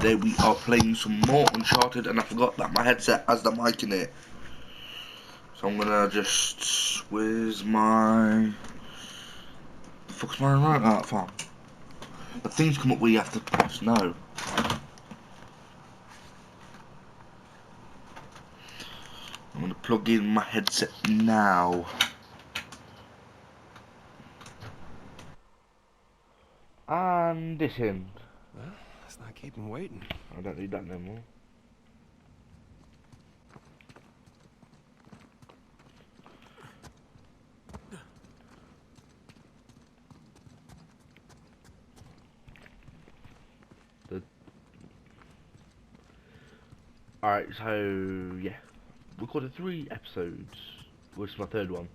today we are playing some more Uncharted, and I forgot that my headset has the mic in it. So I'm gonna just... Where's my... The fuck's my remote out from? The things come up where you have to press no. I'm gonna plug in my headset now. And this in. Well, let's not keep him waiting. I don't need that no more. Alright, so yeah. Recorded 3 episodes. Which is my 3rd one.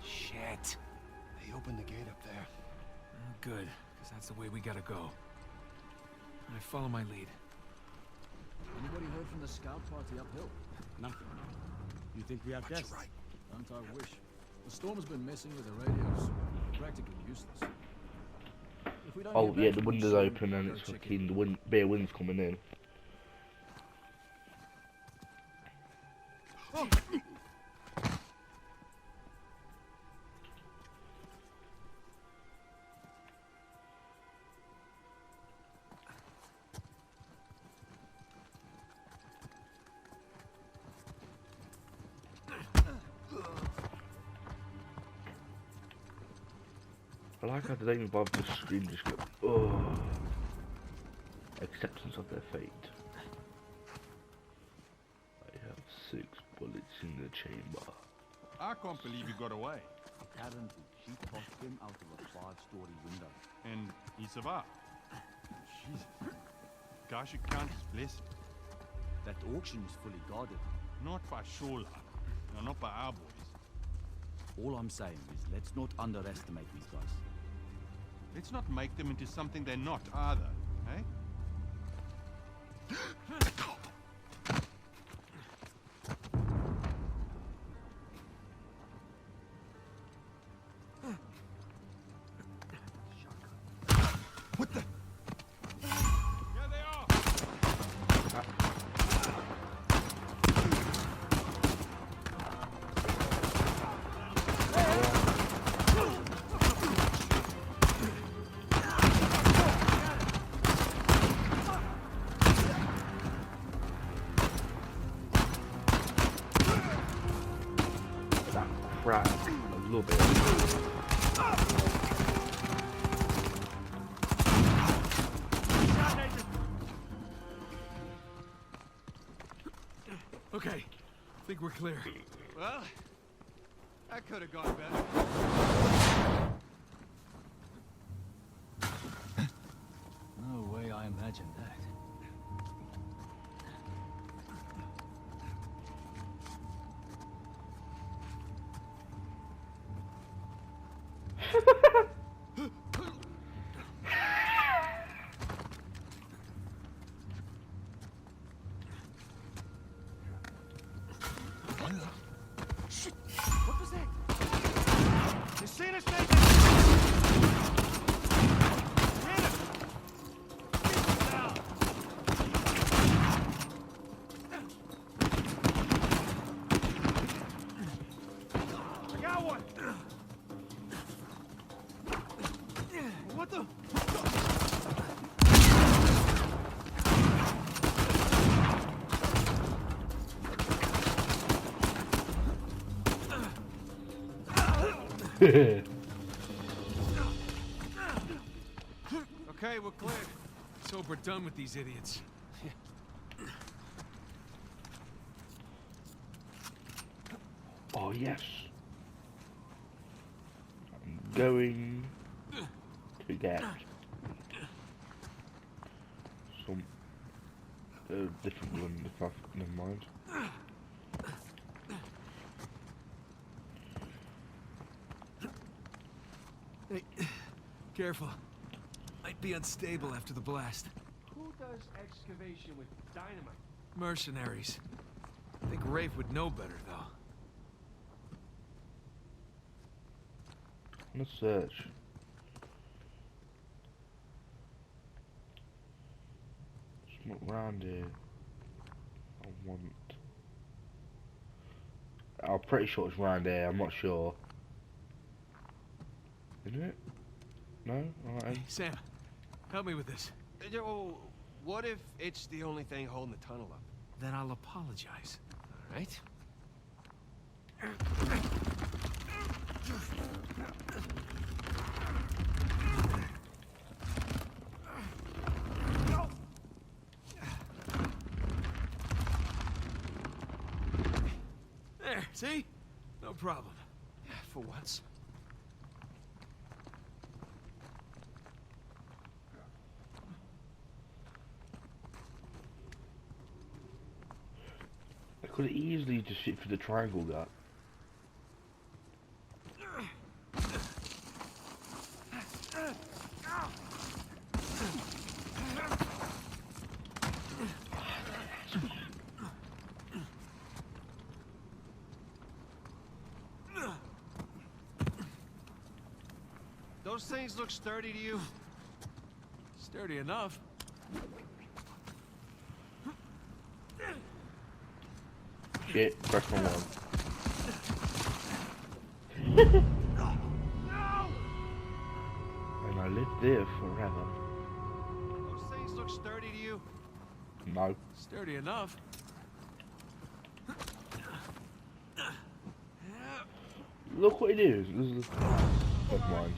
Shit. They opened the gate up there. Oh, good, because that's the way we gotta go. Alright, follow my lead. Anybody heard from the scout party uphill? Nothing. You think we have guests? Right. Don't I wish. The storm's been messing with the radios. Practically useless. If we don't Oh get yeah, back the to window's soon, open and go it's check it. fucking the bare wind's coming in. Oh. I like how they don't even bother the screen, just go, oh. Acceptance of their fate. I have 6 bullets in the chamber. I can't believe you got away. Apparently, she tossed him out of a 5-story window. And he survived. Jesus. Gosh, you count his blessing. That auction is fully guarded. Not by Shoreline. No, not by our boys. All I'm saying is let's not underestimate these guys. Let's not make them into something they're not either, eh? What the? Here they are! Crap, I love it. Okay, I think we're clear. Well, that could have gone better. No way I imagined that. What was that? You seen us, Nathan? Hit him! Down! I got one! What the? Okay, we're clear. Let's hope we're done with these idiots. Oh yes. I'm going to get some different one if I never mind. Hey, careful. Might be unstable after the blast. Who does excavation with dynamite? Mercenaries. I think Rafe would know better, though. Let's search. It's not round here. I'm pretty sure it's round there, I'm not sure. Isn't it? No? Alright. Hey, Sam, help me with this. Oh, what if it's the only thing holding the tunnel up? Then I'll apologize. All right. There, see? No problem. Yeah, for once. I could have easily just hit for the triangle that. Those things look sturdy to you? Sturdy enough. Shit, press my one. And I lived there forever. Those things look sturdy to you? No. Sturdy enough. Look what it is. Never mind.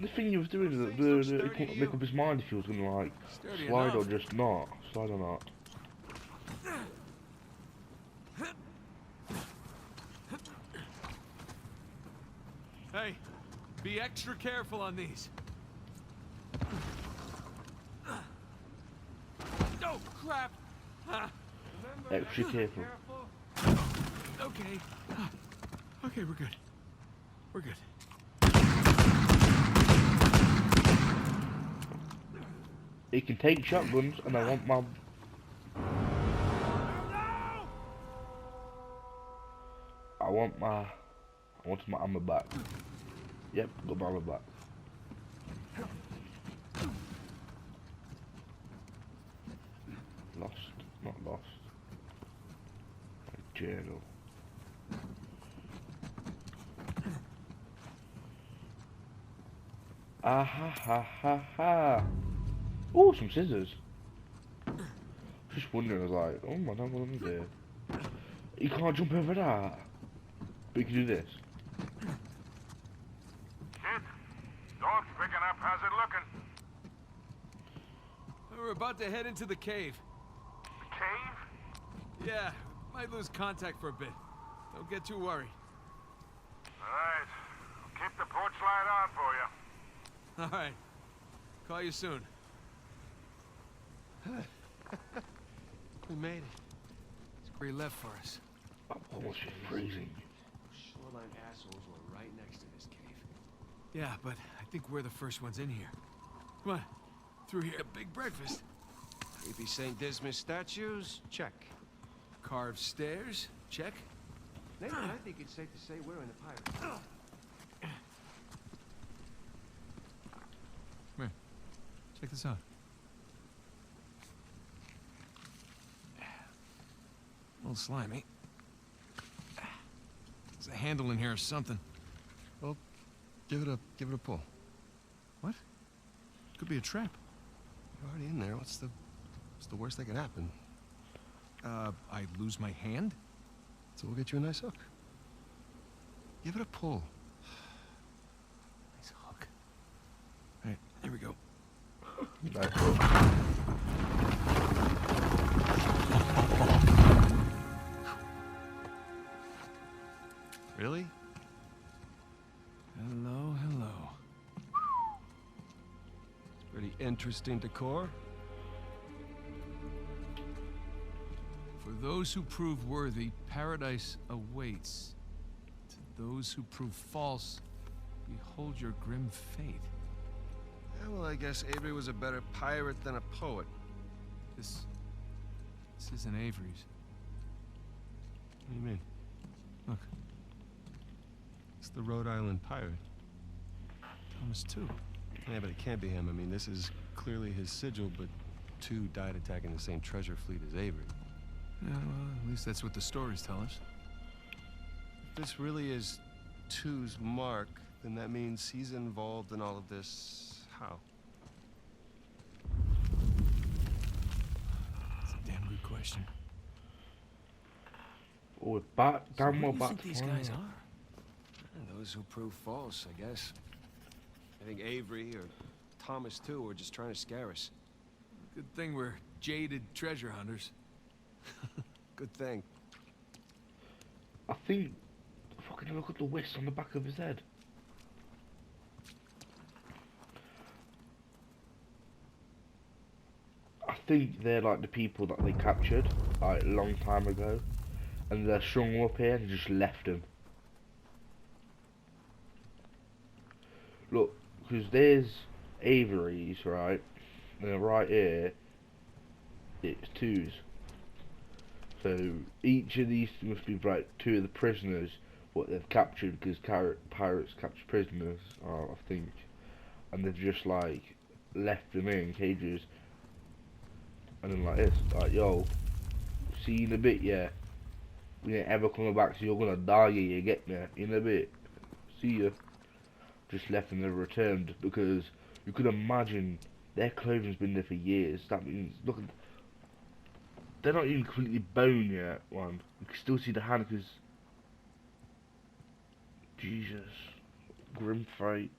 The thing you was doing is he couldn't make up his mind if he was gonna like Sturdy slide or enough. just not. Slide or not. Hey, be extra careful on these. Oh, crap! Extra careful. Okay. Okay, we're good. We're good. He can take shotguns, and I want my. I want my ammo back. Yep, got my ammo back. Lost, not lost. My journal. Ah ha ha ha ha. Oh, some scissors. Just wondering, I was like, oh my god, what am I doing? You can't jump over that. But you can do this. Kid, dog's picking up. How's it looking? We're about to head into the cave. The cave? Yeah, might lose contact for a bit. Don't get too worried. All right. I'll keep the porch light on for you. All right. Call you soon. We made it. It's where he left for us. I'm almost freezing. Shoreline assholes were right next to this cave. Yeah, but I think we're the first ones in here. Come on. Through here. Big breakfast. Creepy St. Dismas statues? Check. Carved stairs? Check. Nathan, I think it's safe to say we're in the pirate. Come here. Check this out. A little slimy. There's a handle in here or something. Well, give it a pull. What? Could be a trap. You're already in there. What's the worst that could happen? I lose my hand? So we'll get you a nice hook. Give it a pull. Nice hook. All right, here we go. Nice. Really? Hello, hello. Pretty interesting decor. For those who prove worthy, paradise awaits. To those who prove false, behold your grim fate. Yeah, well, I guess Avery was a better pirate than a poet. This isn't Avery's. What do you mean? Look, the Rhode Island pirate. Thomas too. Yeah, but it can't be him. I mean, this is clearly his sigil, but 2 died attacking the same treasure fleet as Avery. Yeah, well, at least that's what the stories tell us. If this really is 2's mark, then that means he's involved in all of this. How? That's a damn good question. Oh, we're back. So Damn, who we're do you back. think these guys are? Those who prove false, I guess. I think Avery or Thomas too are just trying to scare us. Good thing we're jaded treasure hunters. Good thing. I think. Fucking look at the whisk on the back of his head. I think they're like the people that they captured like a long time ago, and they strung them up here and just left them. Look, because there's Avery's, right, and right here it's 2's. So each of these must be like 2 of the prisoners what they've captured, because pirates capture prisoners, I think, and they've just like left them in cages, and then like this, like, yo, see you in a bit, yeah. We ain't ever coming back, so you're gonna die, yeah, you get me, in a bit. See ya. Just left and never returned, because you could imagine their clothing's been there for years. That means, look at, they're not even completely bone yet, one. You can still see the hand, because, Jesus, grim fight.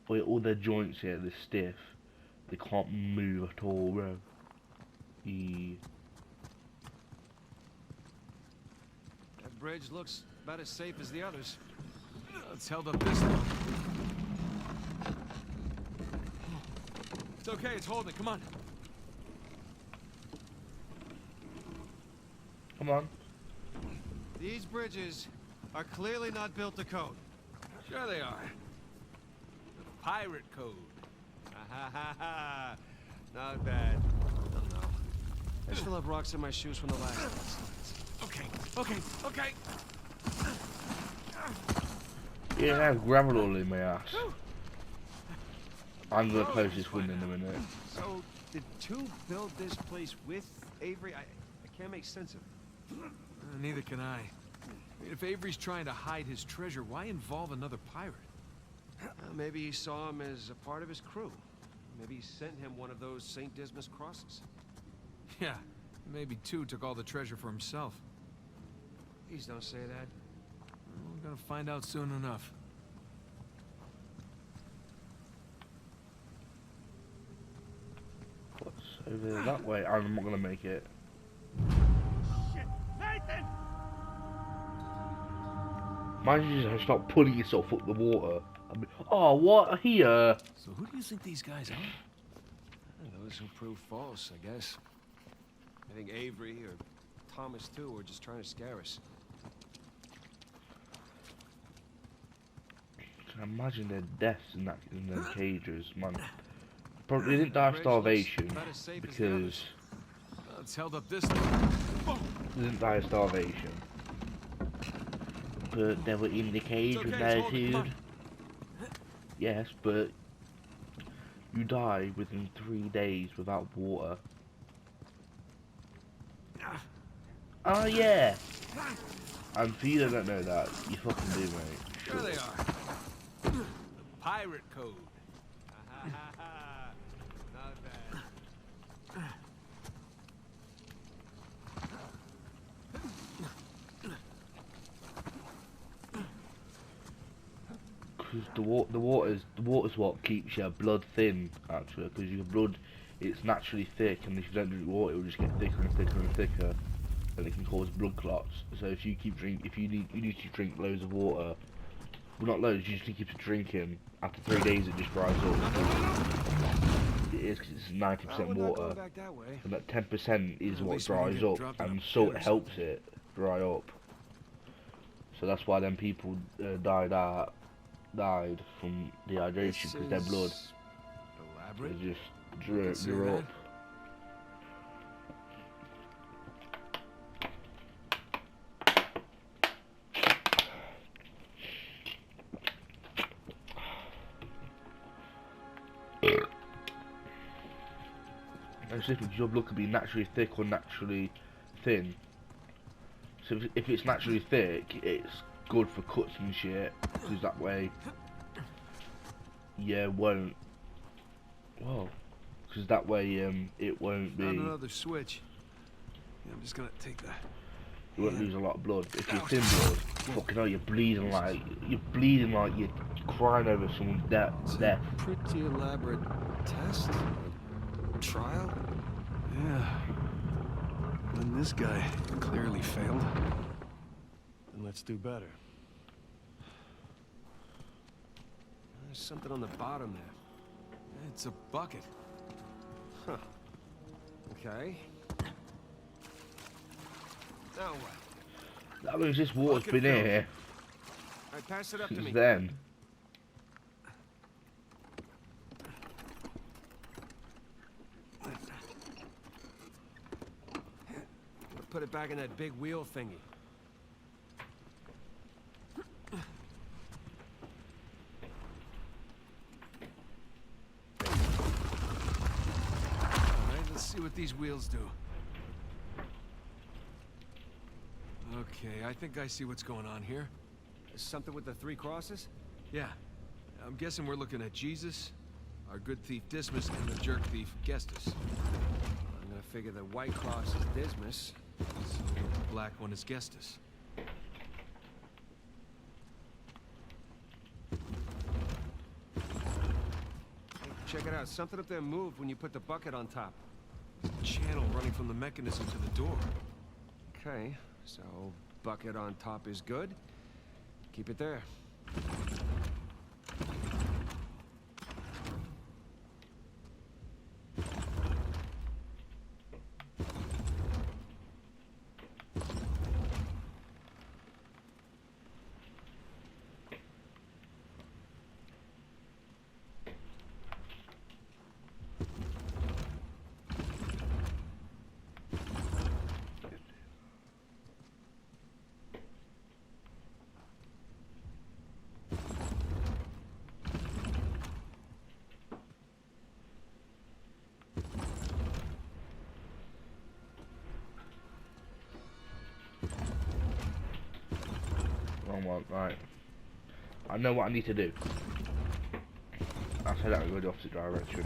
But all their joints here, they're stiff. They can't move at all, bro. That bridge looks about as safe as the others. It's held up this long. It's okay, it's holding. Come on. Come on. These bridges are clearly not built to code. Sure they are. The pirate code. Ha ha ha. Not bad. Oh no. I still have rocks in my shoes from the last one. Okay. Yeah, I have gravel all in my ass. I'm gonna close this window in a minute. So, did 2 build this place with Avery? I can't make sense of it. Neither can I. If Avery's trying to hide his treasure, why involve another pirate? Maybe he saw him as a part of his crew. Maybe he sent him one of those St. Dismas crosses. Yeah, maybe 2 took all the treasure for himself. Please don't say that. We're gonna find out soon enough. What's over there that way? I'm not gonna make it. Shit! Nathan! Mind you, just stop pulling yourself up the water. I mean, oh, what? Here? So who do you think these guys are? Those who prove false, I guess. I think Avery or Thomas too are just trying to scare us. Imagine their deaths in their cages, man. Probably they didn't die of starvation because It's held up this long. they didn't die of starvation. But they were in the cage with no food. Yes, but you die within 3 days without water. Oh yeah. And for you that don't know that, you fucking do, mate. There they are. The pirate code. Not bad. Because the water's what keeps your blood thin, actually. Because your blood, it's naturally thick, and if you don't drink water, it will just get thicker and thicker and thicker, and it can cause blood clots. So if you need to drink loads of water. Well, not loads, you just need to keep drinking. After 3 days, it just dries up. It is, because it's 90% water. And that 10% is what dries up, and salt helps it dry up. So that's why them people died from dehydration, because their blood just drew up. It's different because your blood could be naturally thick or naturally thin. So if it's naturally thick, it's good for cuts and shit, because that way, yeah, won't. Whoa. Because that way, it won't be. Found another switch. Yeah, I'm just gonna take that. You won't lose a lot of blood. If you're thin blood, fucking hell, you're bleeding like you're crying over someone's death. Pretty elaborate test? Trial? Yeah. And this guy clearly failed. Then let's do better. There's something on the bottom there. It's a bucket. Huh. Okay. Now what? That means this water's been here Alright, pass it up to since me. then. Put it back in that big wheel thingy. Alright, let's see what these wheels do. Okay, I think I see what's going on here. Something with the 3 crosses? Yeah. I'm guessing we're looking at Jesus, our good thief Dismas, and the jerk thief Gestus. I'm gonna figure the white cross is Dismas. So the black one is Gestus. Hey, check it out. Something up there moved when you put the bucket on top. There's a channel running from the mechanism to the door. Okay, so bucket on top is good. Keep it there. Wrong one, right. I know what I need to do. I'll say that and go the opposite direction.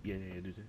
Yeah, do this.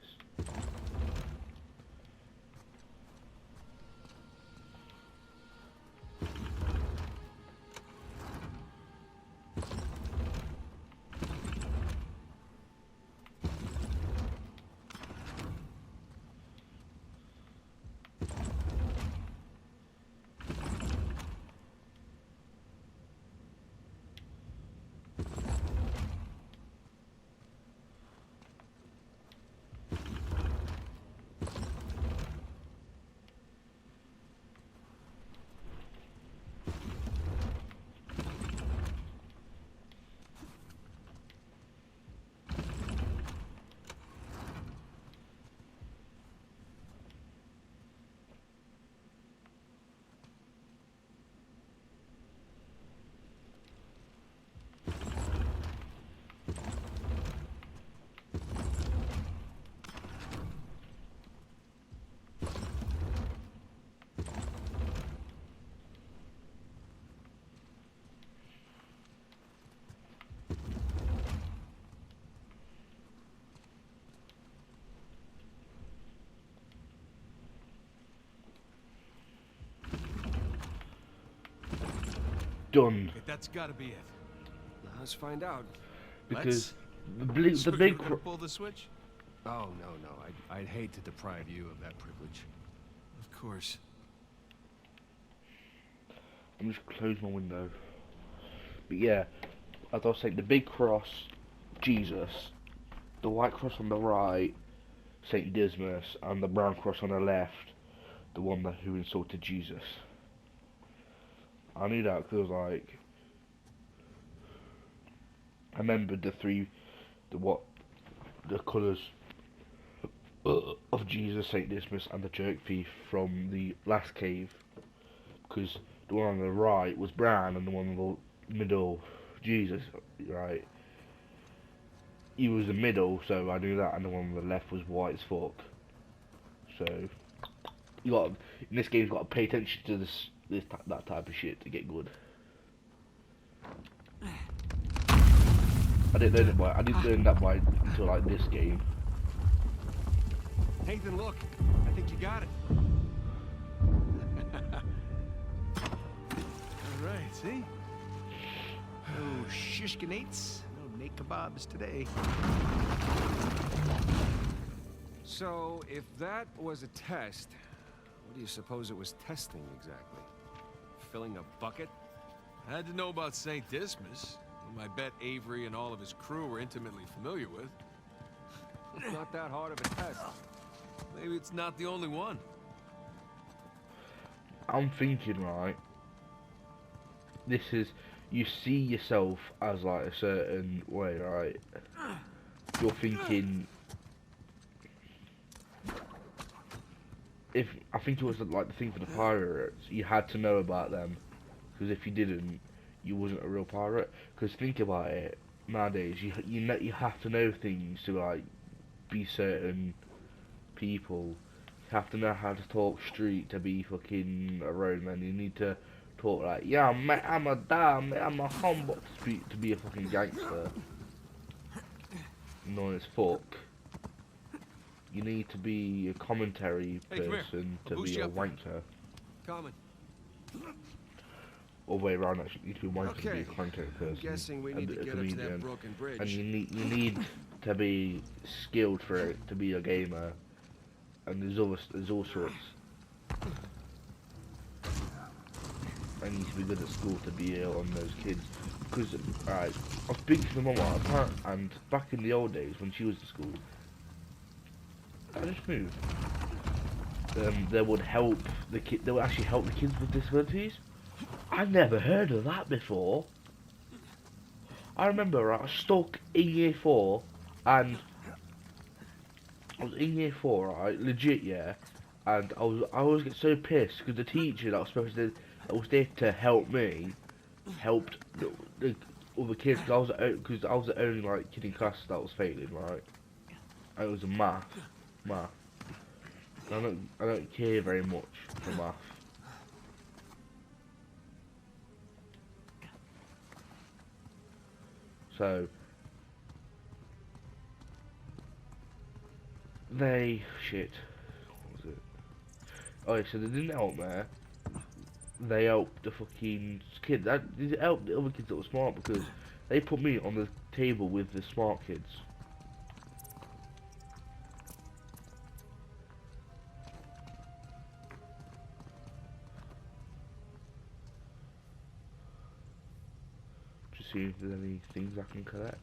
Done. Okay, that's gotta be it. Now let's find out. Because So the big you're gonna pull the switch? Oh, no. I'd hate to deprive you of that privilege. Of course. I'm just close my window. But yeah, as I was saying, the big cross, Jesus, the white cross on the right, Saint Dismas, and the brown cross on the left, the one who insulted Jesus. I knew that because like I remembered the colours of Jesus, Saint Dismas, and the jerk thief from the last cave. Because the one on the right was brown, and the one in the middle, Jesus, right? He was the middle, so I knew that, and the one on the left was white as fuck. So you got in this game, you got to pay attention to that type of shit to get good. I didn't learn that by until like this game. Nathan, look. I think you got it. All right, see? No shishkinates, no naked kebabs today. So, if that was a test, what do you suppose it was testing exactly? Filling a bucket? I had to know about St. Dismas, whom I bet Avery and all of his crew were intimately familiar with. It's not that hard of a test. Maybe it's not the only one. I'm thinking, right, this is, you see yourself as like a certain way, right? You're thinking, I think it was like the thing for the pirates, you had to know about them, because if you didn't, you wasn't a real pirate. Because think about it, nowadays you have to know things to like be certain people. You have to know how to talk street to be fucking a roadman. You need to talk like, yeah, mate, I'm a humble to be a fucking gangster. Annoying as fuck. You need to be a commentary person to be a wanker. Coming. Or way around, actually, you need to be a wanker to be a commentary person. I'm guessing we need to get up to that broken bridge. And you need to be skilled for it to be a gamer. And there's all sorts. I need to be good at school to be on those kids. Because, alright, I was speaking to my mum, and back in the old days when she was in school, I just moved. They would help the kid. They would actually help the kids with disabilities. I never heard of that before. I remember I was stuck in year 4, and I was in year 4, right, legit, yeah, and I always get so pissed because the teacher that was there to help me, helped the other kids, because I was the only like kid in class that was failing, right, and it was a math. I don't care very much for math. So shit. What was it? Oh yeah, so they didn't help me. They helped the fucking kids. They helped the other kids that were smart because they put me on the table with the smart kids. See if there's any things I can collect.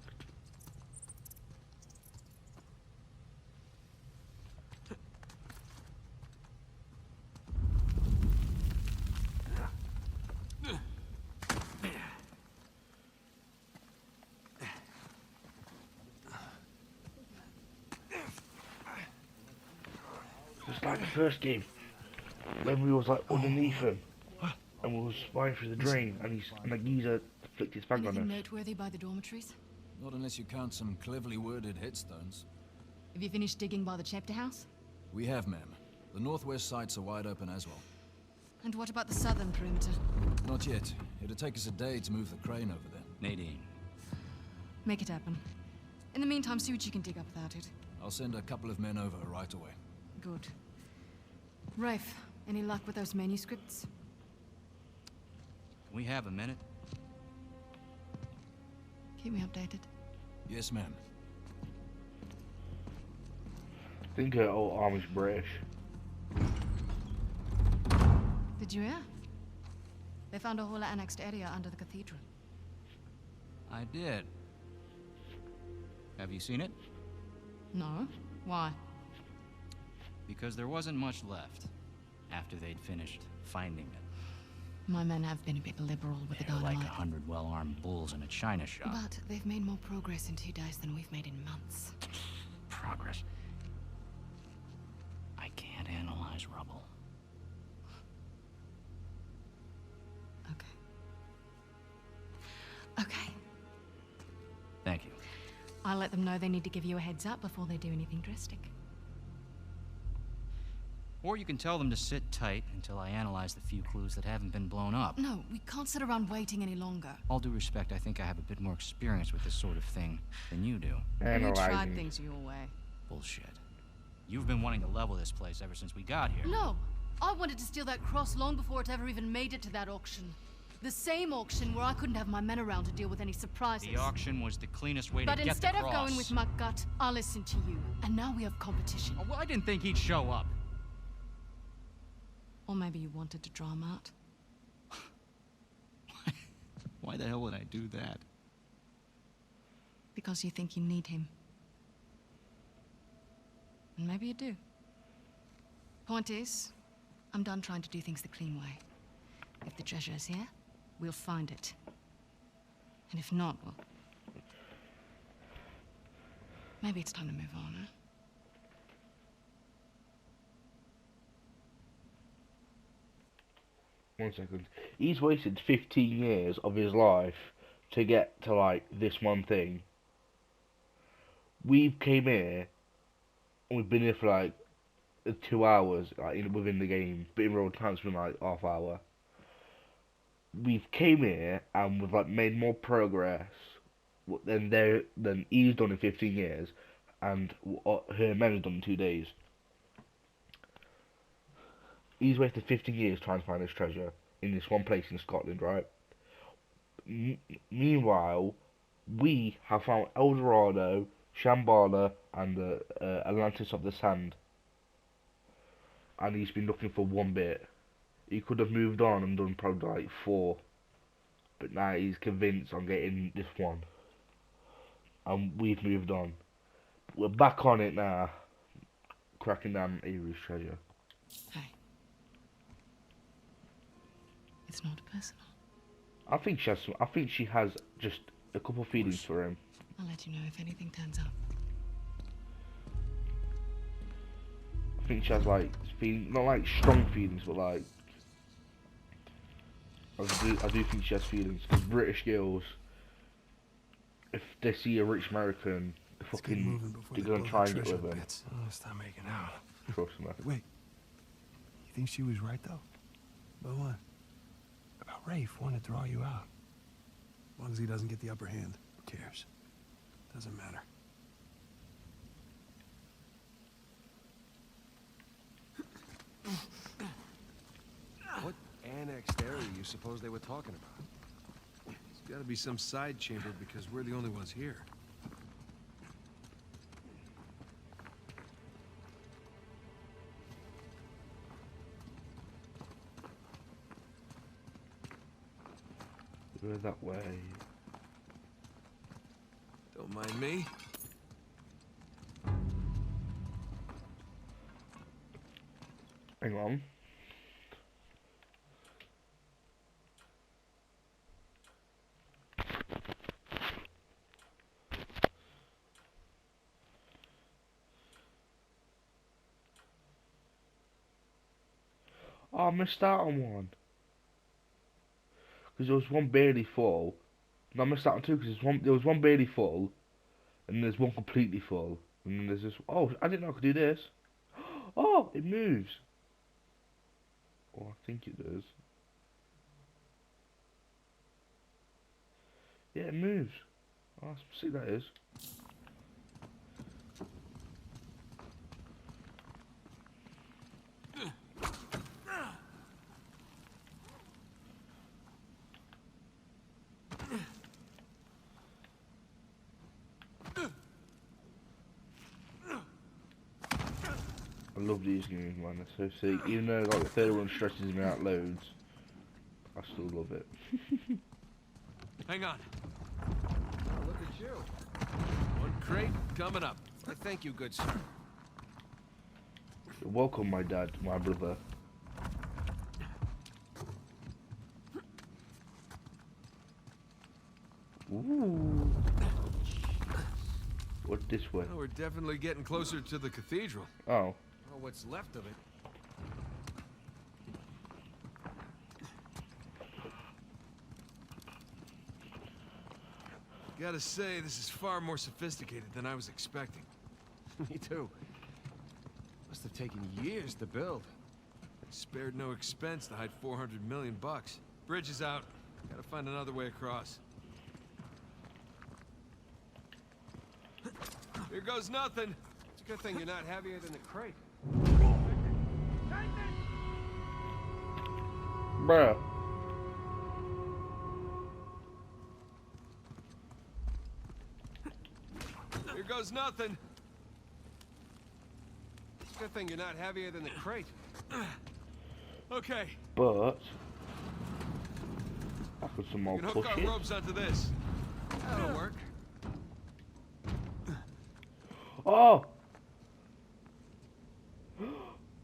Just like the first game, when we was like underneath him, and we was spying through the drain, and the geezer flicked his fang on Anything us. noteworthy by the dormitories? Not unless you count some cleverly worded headstones. Have you finished digging by the chapter house? We have, ma'am. The northwest sites are wide open as well. And what about the southern perimeter? Not yet. It'll take us a day to move the crane over there. Nadine. Make it happen. In the meantime, see what you can dig up without it. I'll send a couple of men over right away. Good. Rafe, any luck with those manuscripts? Can we have a minute? Keep me updated. Yes, ma'am. Think of old Amish British. Did you hear? They found a whole annexed area under the cathedral. I did. Have you seen it? No? Why? Because there wasn't much left after they'd finished finding it. My men have been a bit liberal with the They're like dynamite. 100 well-armed bulls in a china shop. But they've made more progress in 2 days than we've made in months. Progress. I can't analyze rubble. Okay. Okay. Thank you. I'll let them know they need to give you a heads up before they do anything drastic. Or you can tell them to sit tight until I analyze the few clues that haven't been blown up. No, we can't sit around waiting any longer. All due respect, I think I have a bit more experience with this sort of thing than you do. You tried Analyzing. things your way. Bullshit. You've been wanting to level this place ever since we got here. No! I wanted to steal that cross long before it ever even made it to that auction. The same auction where I couldn't have my men around to deal with any surprises. The auction was the cleanest way But to get the instead cross. of going with my gut, I listened to you. And now we have competition. Oh, well, I didn't think he'd show up. Or maybe you wanted to draw him out. Why the hell would I do that? Because you think you need him. And maybe you do. Point is, I'm done trying to do things the clean way. If the treasure is here, we'll find it. And if not, well... maybe it's time to move on, huh? One second. He's wasted 15 years of his life to get to, like, this one thing. We came here, and we've been here for, like, 2 hours, like, within the game. But in real time, it's been, like, half hour. We've came here, and we've, like, made more progress than he's done in 15 years, and her men have done in 2 days. He's wasted 15 years trying to find this treasure in this one place in Scotland, right? Meanwhile, we have found El Dorado, Shambhala, and the Atlantis of the Sand. And he's been looking for one bit. He could have moved on and done probably like 4. But now he's convinced on getting this one. And we've moved on. We're back on it now. Cracking down Avery's treasure. Hey. It's not personal. I think she has just a couple feelings for him. I'll let you know if anything turns up. I think she has like not like strong feelings, but like I do think she has feelings. Because British girls, if they see a rich American, they're gonna try and get with him. Stop making out. Trust me. Wait. You think she was right, though? About what? About Rafe wanting to draw you out. As long as he doesn't get the upper hand, who cares? Doesn't matter. What annexed area you suppose they were talking about? It's gotta be some side chamber because we're the only ones here. Go that way. Don't mind me. Hang on. Oh, I missed out on one. Because there was one barely full. No, I missed out on 2 because there was one barely full. And there's one completely full. And then there's this. Oh, I didn't know I could do this. Oh, it moves. Oh, I think it does. Yeah, it moves. Oh, see that is. I love these games, man. They're so sick. Even though like the third one stresses me out loads, I still love it. Hang on. Oh, look at you. One crate coming up. I thank you, good sir. You're welcome, my dad, my brother. Ooh. What's this way? Well, we're definitely getting closer to the cathedral. Oh. Or what's left of it. Gotta say, this is far more sophisticated than I was expecting. Me too. Must have taken years to build. Spared no expense to hide 400 million bucks. Bridge is out. Gotta find another way across. Here goes nothing. It's a good thing you're not heavier than the crate. Bruh. Here goes nothing. It's a good thing you're not heavier than the crate. Okay. But I put some more We can hook push our it. ropes onto this. That'll work. Oh!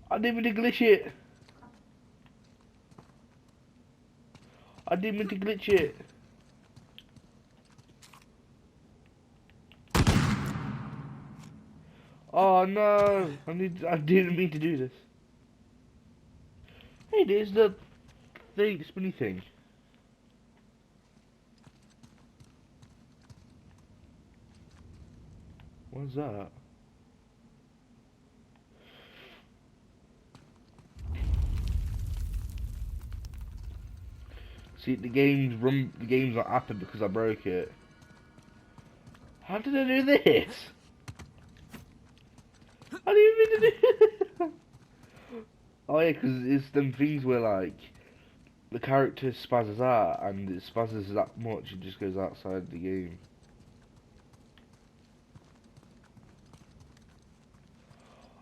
I didn't mean to glitch it. I didn't mean to glitch it. Oh no! I didn't mean to do this. Hey, there's the thing, spinny thing. What's that? See, the game's not happen because I broke it. How did I do this? I didn't mean to do this. Oh yeah, because it's them things where like the character spazzes out and it spazzes that much it just goes outside the game.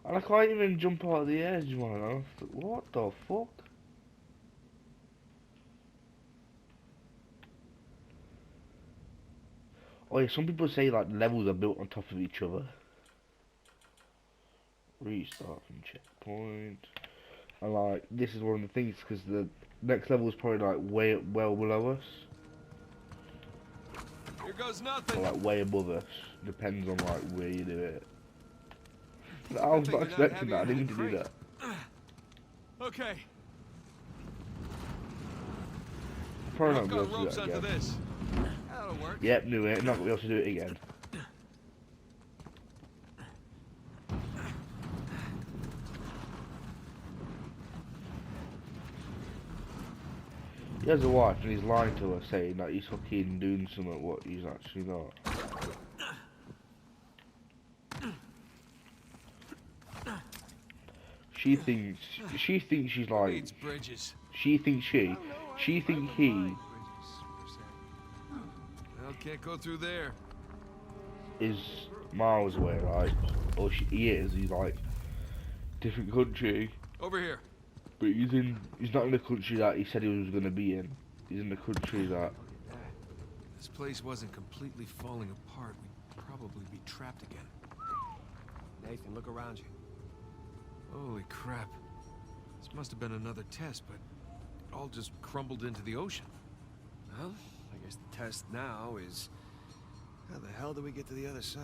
And I can't even jump out of the edge, man. What the fuck? Oh yeah, some people say like levels are built on top of each other. Restart from checkpoint. And like, this is one of the things, because the next level is probably like well below us. Here goes nothing. Or like way above us. Depends on like where you do it. I was not expecting that, I didn't mean to do that. Okay. Probably not Hook gonna our be able ropes to do onto that again. this. That'll work. Yep, knew it, not gonna be able to do it again. He has a wife and he's lying to her saying that he's fucking doing something what he's actually not. She thinks she's like, Needs bridges. she thinks he Well, can't go through there. is miles away, right? Or he's like, different country, Over here. but he's not in the country that he said he was gonna be in. He's in the country that, This place wasn't completely falling apart. We'd probably be trapped again. Nathan, look around you. Holy crap. This must have been another test, but it all just crumbled into the ocean. Well, I guess the test now is, how the hell do we get to the other side?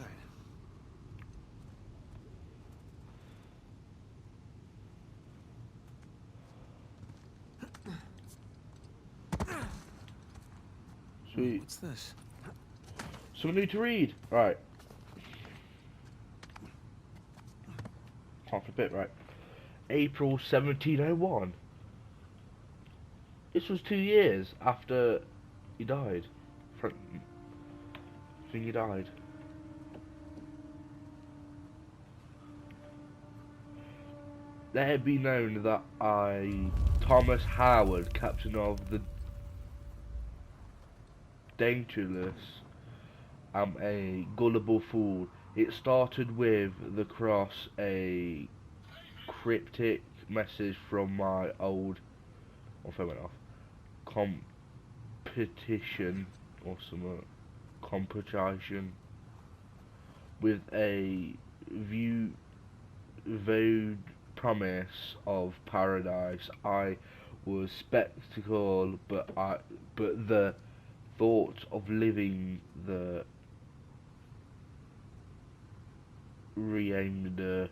sweet. What's this? Something new to read. Right. Half a bit, right. April 1701. This was 2 years after he died. I think he died. Let it be known that I, Thomas Howard, captain of the Dangerous, am a gullible fool. It started with the cross, a cryptic message from my old, my phone went off, competition or some competition with a vowed promise of paradise. I was spectacle, but the thought of living the remainder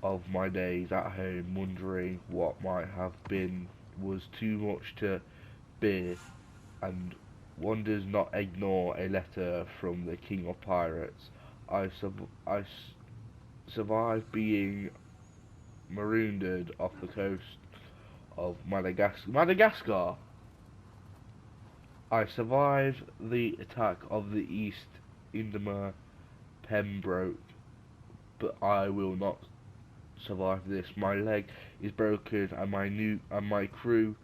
of my days at home wondering what might have been was too much to bear, and one does not ignore a letter from the King of Pirates. I survived being marooned off the coast of Madagascar. I survived the attack of the East India Pembroke, but I will not survive this. My leg is broken, and my crew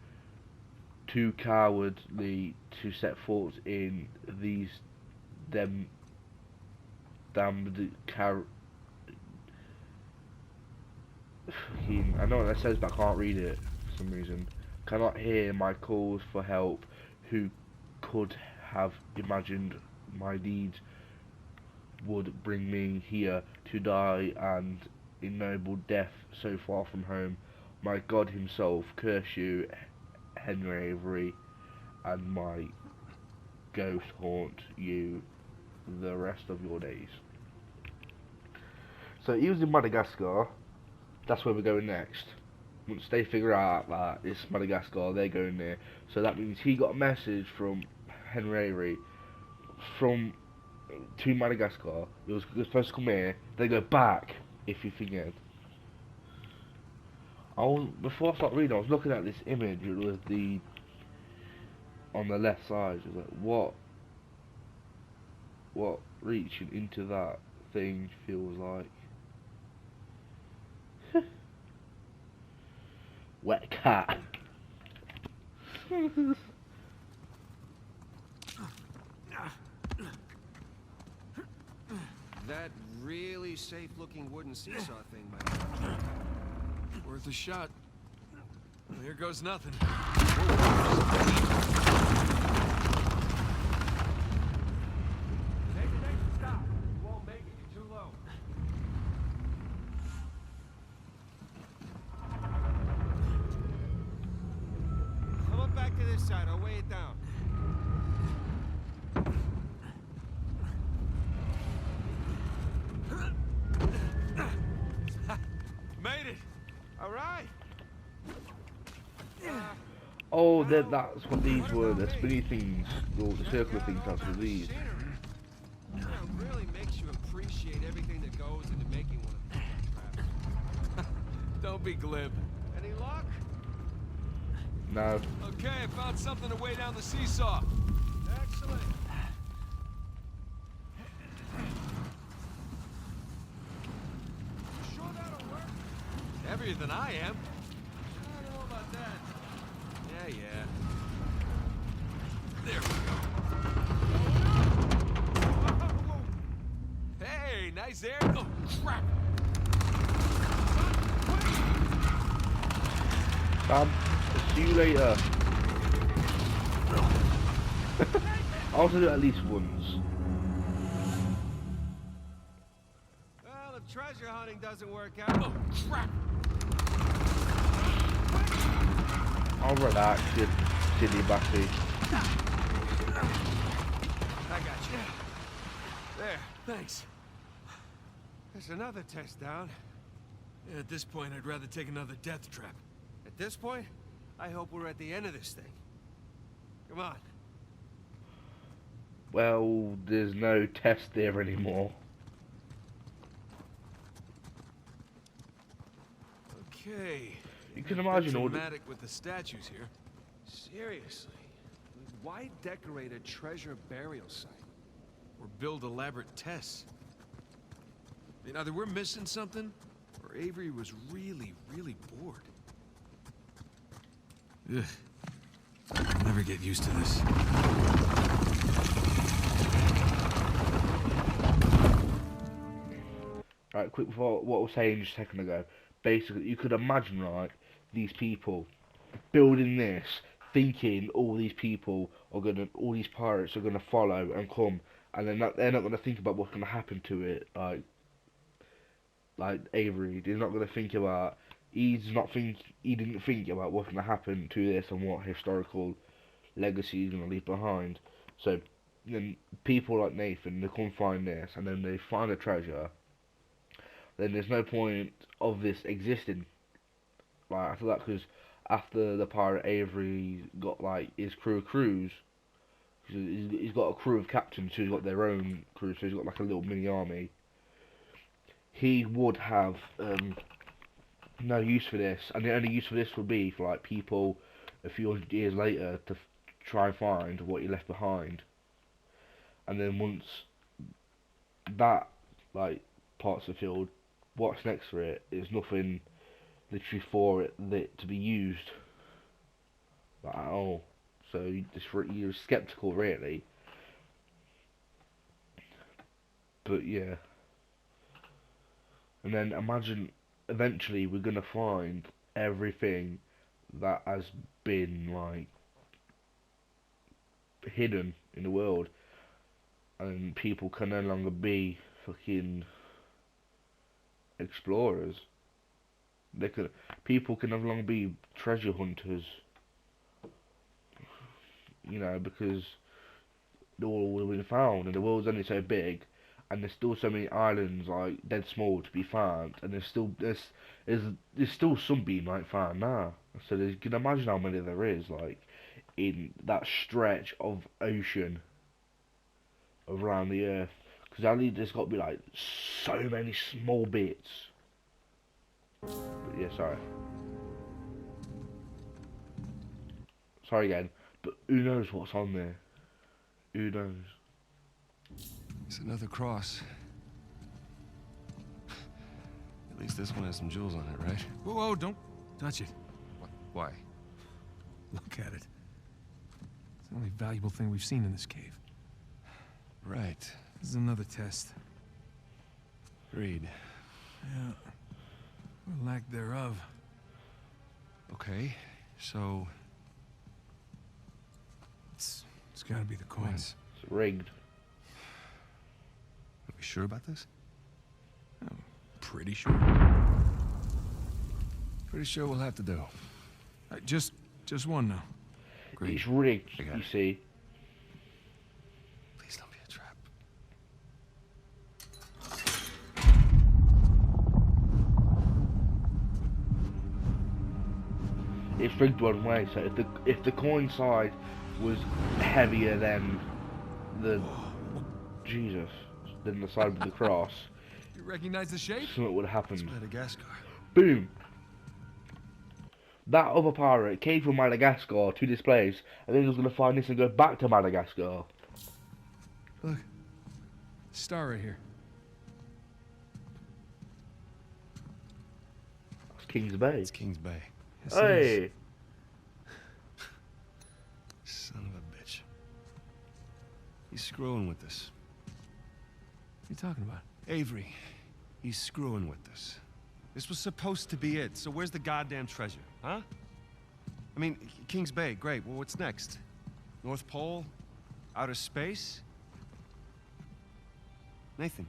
too cowardly to set foot in these damned I know what that says, but I can't read it for some reason. Cannot hear my calls for help. Who could have imagined my deeds would bring me here to die an ignoble death so far from home? My God himself curse you, Henry Avery, and my ghost haunt you the rest of your days. So he was in Madagascar. That's where we're going next. Once they figure out that it's Madagascar, they're going there. So that means he got a message from Henry Avery to Madagascar. It was supposed to come here. They go back. If you think it. Before I start reading, I was looking at this image. It was on the left side. It was like, what reaching into that thing feels like. Wet cat. That really safe-looking wooden seesaw thing might be Worth a shot. Well, here goes nothing. Stop! You won't make it. You're too low. Come on back to this side. I'll weigh it down. Made it! All right. Oh, that's what these were. The spinny things, or the circular things. That's what these. It really makes you appreciate everything that goes into making one of these traps. Don't be glib. Any luck? No. Okay, I found something to weigh down the seesaw. Excellent. You sure that'll work? Heavier than I am. I don't know about that. Yeah. There we go. Hey, nice air. Oh, crap. See you later. I want to do it at least once. Well, if treasure hunting doesn't work out... Oh, crap. I'll relax, you silly batty. I got you. There. Thanks. There's another test down. Yeah, at this point, I'd rather take another death trap. At this point, I hope we're at the end of this thing. Come on. Well, there's no test there anymore. Okay. You can imagine all the... dramatic with the statues here. Seriously. Why decorate a treasure burial site? Or build elaborate tests. I mean, either we're missing something, or Avery was really, really bored. Ugh. I'll never get used to this. Right, quick before what I was saying just a second ago. Basically, you could imagine, right, these people building this, thinking all these pirates are gonna follow and come, and they're not gonna think about what's gonna happen to it. Like Avery, they're not gonna think about. He didn't think about what's gonna happen to this and what historical legacy he's going to leave behind. So then people like Nathan, they come find this, and then they find a treasure. Then there's no point of this existing. Like after that, because after the pirate Avery got like his crews, he's got a crew of captains who's got their own crew, so he's got like a little mini army. He would have no use for this, and the only use for this would be for like people a few hundred years later to try and find what he left behind. And then once that like part's fulfilled, what's next for it is nothing literally for it to be used like, at all. So you're skeptical, really. But yeah. And then imagine eventually we're gonna find everything that has been like hidden in the world, and people can no longer be fucking explorers. People can no longer be treasure hunters. You know, because they all will be found, and the world's only so big, and there's still so many islands like dead small to be found, and there's still some being like found now. So you can imagine how many there is like in that stretch of ocean around the earth. Because at least there's got to be like so many small bits. But yeah, sorry again. But who knows what's on there? Who knows? It's another cross. At least this one has some jewels on it, right? Whoa, whoa, don't touch it. Why? Look at it. It's the only valuable thing we've seen in this cave. Right. This is another test. Agreed. Yeah. Or lack thereof. Okay, so... It's gotta be the coins. It's rigged. Are we sure about this? I'm pretty sure. Pretty sure we'll have to do. Just one now. Great. It's rigged, you see. Please don't be a trap. It's rigged one way, so if the coin side was heavier than the side with the cross, You recognize the shape? something would have happened. It's Madagascar. Boom. That other pirate came from Madagascar to this place, and then he was going to find this and go back to Madagascar. Look. Star right here. It's Kings Bay. It's Kings Bay. Yes, it is. Hey! Son of a bitch. He's screwing with us. What are you talking about? Avery. He's screwing with us. This was supposed to be it, so where's the goddamn treasure, huh? I mean, Kings Bay, great. Well, what's next? North Pole? Outer space? Nathan.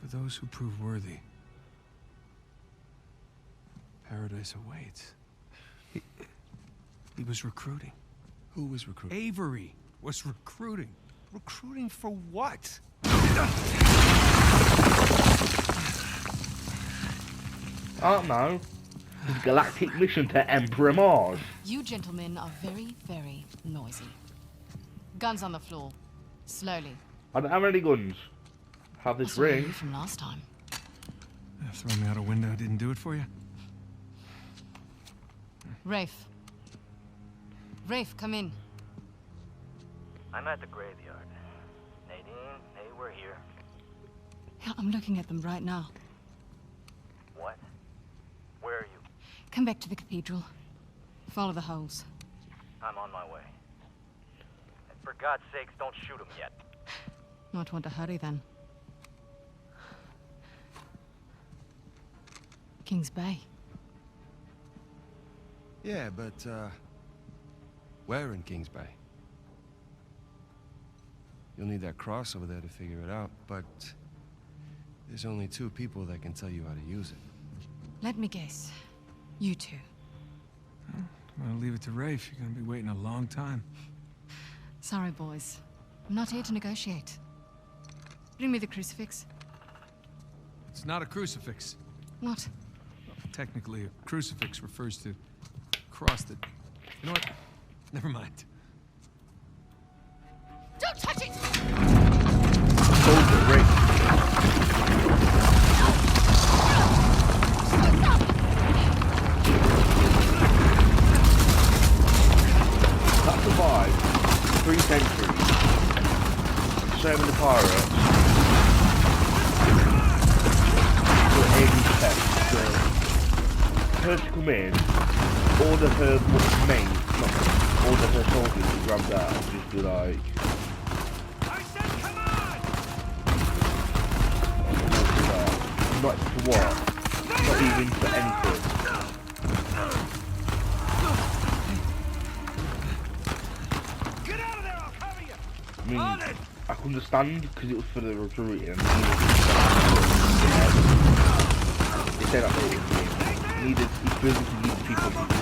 For those who prove worthy, paradise awaits. He was recruiting. Who was recruiting? Avery was recruiting. Recruiting for what? I don't know. His galactic mission to Emperor Mars. You gentlemen are very, very noisy. Guns on the floor. Slowly. I don't have any guns. Have this That's what I ring. knew from last time. Throwing me out a window didn't do it for you? Rafe. Rafe, come in. I'm at the graveyard. Nadine, hey, we're here. Yeah, I'm looking at them right now. What? Where are you? Come back to the cathedral. Follow the holes. I'm on my way. And for God's sakes, don't shoot him yet. Not want to hurry then. Kings Bay. Yeah, but, where in Kings Bay? You'll need that cross over there to figure it out, but there's only 2 people that can tell you how to use it. Let me guess. You two. I'm gonna leave it to Rafe. You're gonna be waiting a long time. Sorry, boys. I'm not here to negotiate. Bring me the crucifix. It's not a crucifix. What? Technically, a crucifix refers to a cross that... You know what? Never mind. Don't touch it! Soldier, Rafe. That survived 3 centuries. Serving the pirates. For any test. Her to come in, order her main, order her soldiers to grab that and just be like... I said, come on! Not for what? Not even for anything. Get out of there, I'll cover you! I mean, I can understand because it was for the recruiting and they say that they needed, he physically needed people to trust.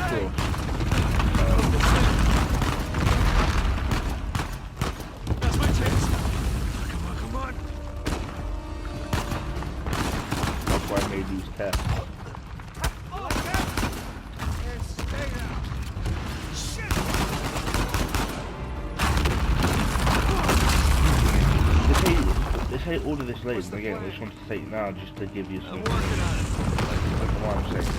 That's my chance. Come on. That's why I made these tests. They say all of this later, but again, I just want to say it now just to give you some... I'm working on it. Like what I'm saying.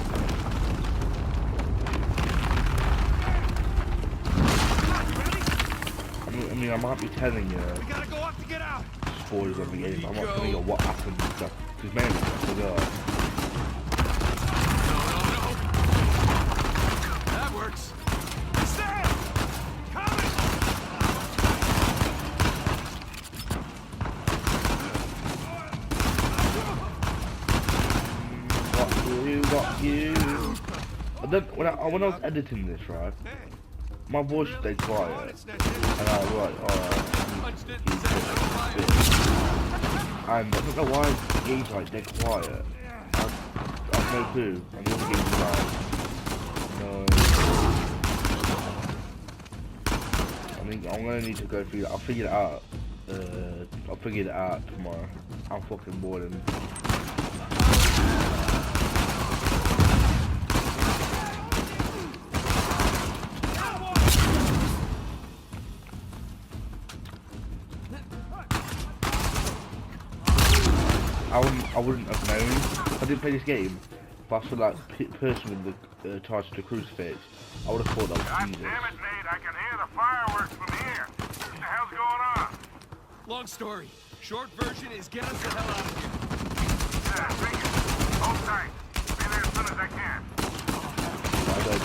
I mean, I might be telling you... We gotta go up to get out! Spoilers of the game, I'm not telling you what happened and stuff. Because maybe I forgot. No. That works. It's there! Coming! Got you. And then when I was editing this, right, my voice stayed quiet, and I was like, alright, and I don't know why the game's like dead quiet. I've no clue, and the other game's like, no. I think I'm gonna need to go figure. I'll figure it out. I'll figure it out tomorrow. I'm fucking bored and. I wouldn't have known. If I didn't play this game, if I saw that person with the charge to crucifix, I would have thought that was God Jesus. damn it, Nate, I can hear the fireworks from here. What the hell's going on? Long story. Short version is get us the hell out of here. Yeah, bring it. Hold tight. Be there as soon as I can.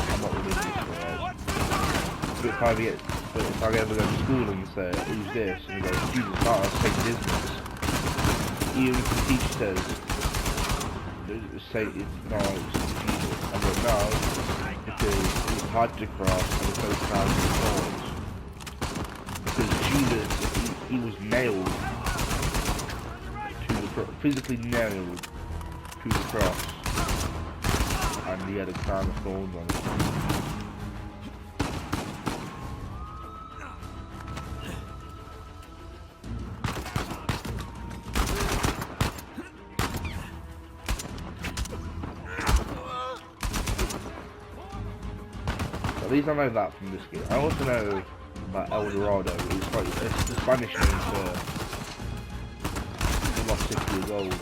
I'm not religious, right? But if I ever go to school and say, who's this? And they go, Jesus, not us, take business. Even if the teacher says, say it's no, it's Jesus. I go, no, because it's hard to cross and it's so proud of the thorns. Because Jesus, he was nailed to the cross, physically nailed to the cross. And he had a crown of thorns on it. At least I know that from this game. I also know about El Dorado. It's like it's the Spanish name for the lost city of gold.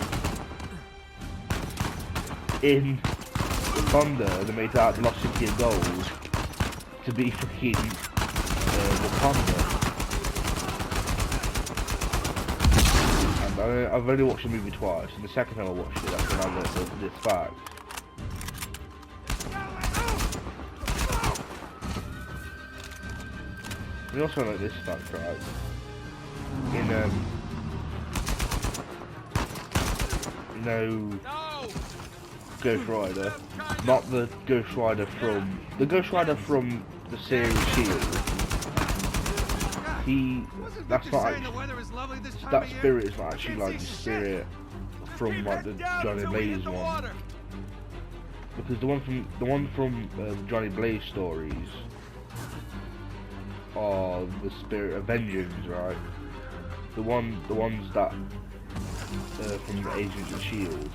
In Thunder, they made out the lost city of gold to be fucking Wakanda. And I've only watched the movie twice, and the second time I watched it, that's when I learned this fact. We also like this fact, right? In Ghost Rider, not the Ghost Rider from the series Shield. That's not actually, that spirit is not actually like the spirit from like the Johnny Blaze one. because the one from the Johnny Blaze stories are the Spirit of Vengeance, right? The ones that from Agents of Shield.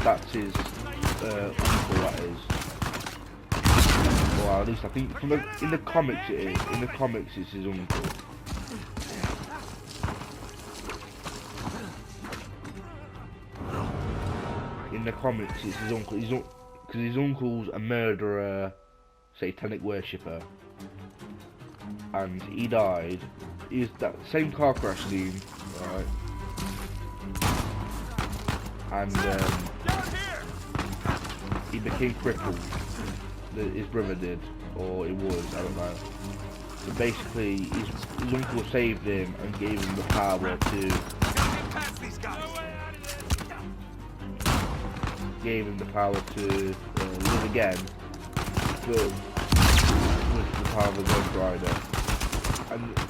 That's his uncle. That is. Or at least I think in the comics it is. In the comics it's his uncle. In the comics it's his uncle. Because his uncle's a murderer, satanic worshipper, and he died. He's that same car crash scene, right? And he became crippled. His brother did, or it was, I don't know. So basically, his uncle saved him and gave him the power to. Gave him the power to live again, but with the power of a Ghost Rider.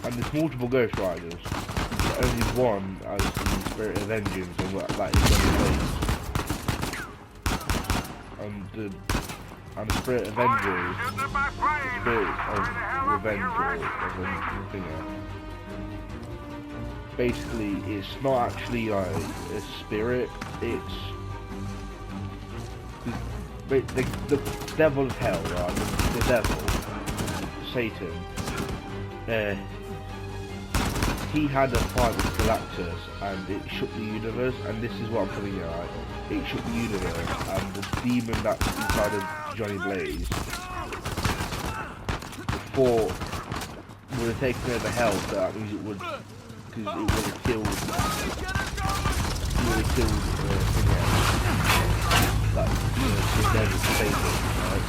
And there's multiple Ghost Riders, but only one has the Spirit of Vengeance, and that is Johnny Blaze. And the Spirit of Vengeance, the Spirit of Revenge, or something else. Basically, it's not actually like a spirit, it's the devil of hell, right? The devil, Satan. He had a fight with Galactus, and it shook the universe. And this is what I'm telling you, right? It shook the universe, and the demon that's inside of Johnny Blaze, before would have taken over hell. So that means it would, because it would have killed. It would have killed the devil, Satan, right?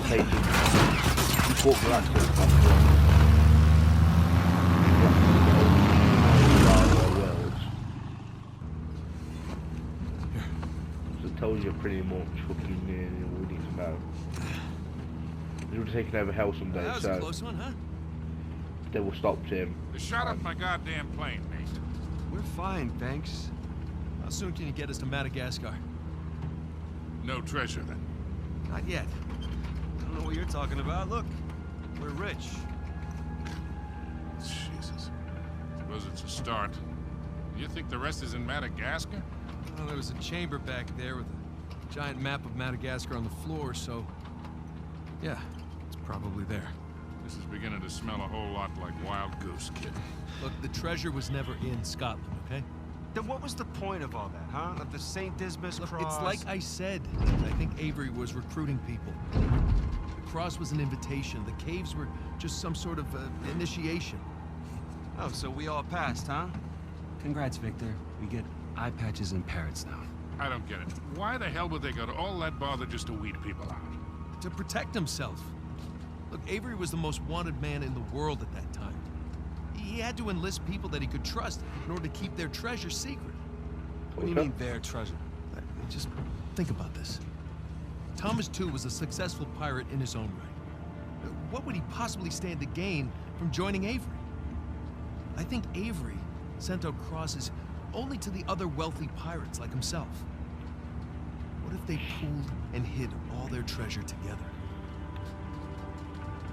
Satan. He fought Galactus. Tells you pretty much fucking all we need to know. They were taking over hell someday, that was a close one, huh? They will stop him. They shot up my goddamn plane, Nate. We're fine, thanks. How soon can you get us to Madagascar? No treasure, then. Not yet. I don't know what you're talking about. Look, we're rich. Jesus. Suppose it's a start. You think the rest is in Madagascar? Well, there was a chamber back there with a giant map of Madagascar on the floor, so... yeah, it's probably there. This is beginning to smell a whole lot like Wild Goose, kid. Look, the treasure was never in Scotland, okay? Then what was the point of all that, huh? Of the St. Dismas Look, cross? it's like I said. I think Avery was recruiting people. The cross was an invitation. The caves were just some sort of initiation. Oh, so we all passed, huh? Congrats, Victor. We get eye patches and parrots now. I don't get it. Why the hell would they go to all that bother just to weed people out? To protect himself. Look, Avery was the most wanted man in the world at that time. He had to enlist people that he could trust in order to keep their treasure secret. What do you mean, their treasure? Just think about this. Thomas, too, was a successful pirate in his own right. What would he possibly stand to gain from joining Avery? I think Avery sent out crosses only to the other wealthy pirates like himself. What if they pooled and hid all their treasure together?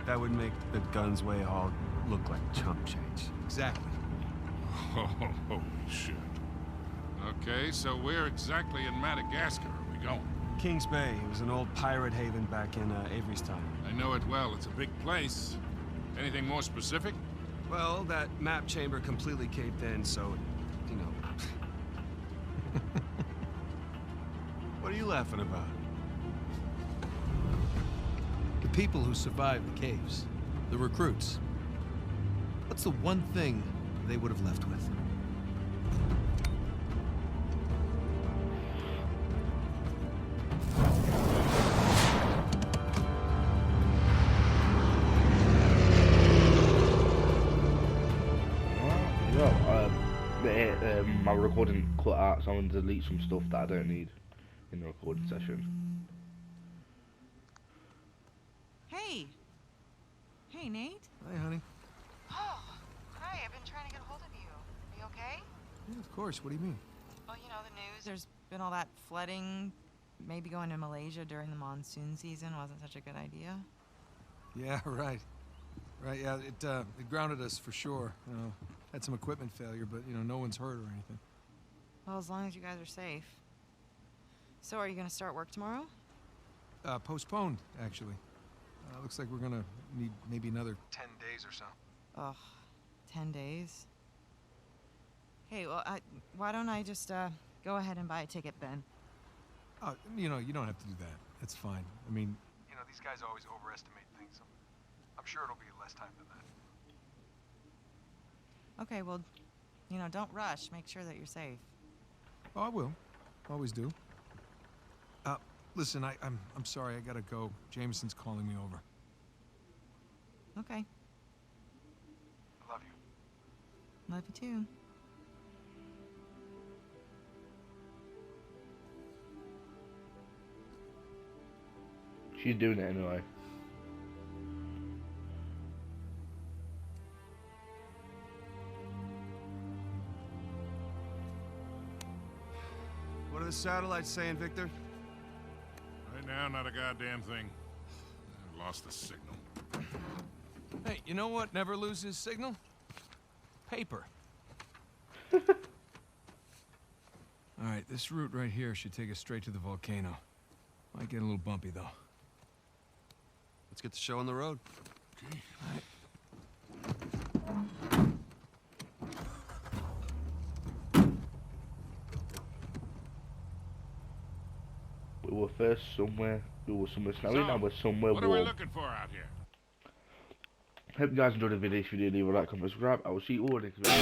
That would make the Gunsway haul look like chump change. Exactly. Oh, holy shit. Okay, so where exactly in Madagascar are we going? Kings Bay. It was an old pirate haven back in Avery's time. I know it well. It's a big place. Anything more specific? Well, that map chamber completely caved in, so, you know. What are you laughing about? The people who survived the caves, the recruits. What's the one thing they would have left with? My recording cut out, so I'm going to delete some stuff that I don't need in the recording session. Hey! Hey, Nate? Hi, honey. Oh, hi, I've been trying to get a hold of you. Are you okay? Yeah, of course. What do you mean? Well, you know, the news. There's been all that flooding. Maybe going to Malaysia during the monsoon season wasn't such a good idea. Yeah, right. Right, yeah, it grounded us for sure. You know, had some equipment failure, but, you know, no one's hurt or anything. Well, as long as you guys are safe. So, are you gonna start work tomorrow? Postponed, actually. Looks like we're gonna need maybe another 10 days or so. Ugh, 10 days? Hey, well, why don't I just, go ahead and buy a ticket then? You know, you don't have to do that. That's fine. I mean, you know, these guys always overestimate things. I'm sure it'll be less time than that. Okay, well, you know, don't rush. Make sure that you're safe. Oh, I will. Always do. Listen, I'm sorry, I gotta go. Jameson's calling me over. Okay. Love you. Love you too. She's doing it anyway. What are the satellites saying, Victor? Right now, not a goddamn thing. I lost the signal. Hey, you know what never loses signal? Paper. Alright, this route right here should take us straight to the volcano. Might get a little bumpy, though. Let's get the show on the road. We were first somewhere. We were somewhere snowy. Now we're somewhere What are we warm. looking for out here? Hope you guys enjoyed the video. If you did, leave a like, comment, subscribe. I will see you all next video.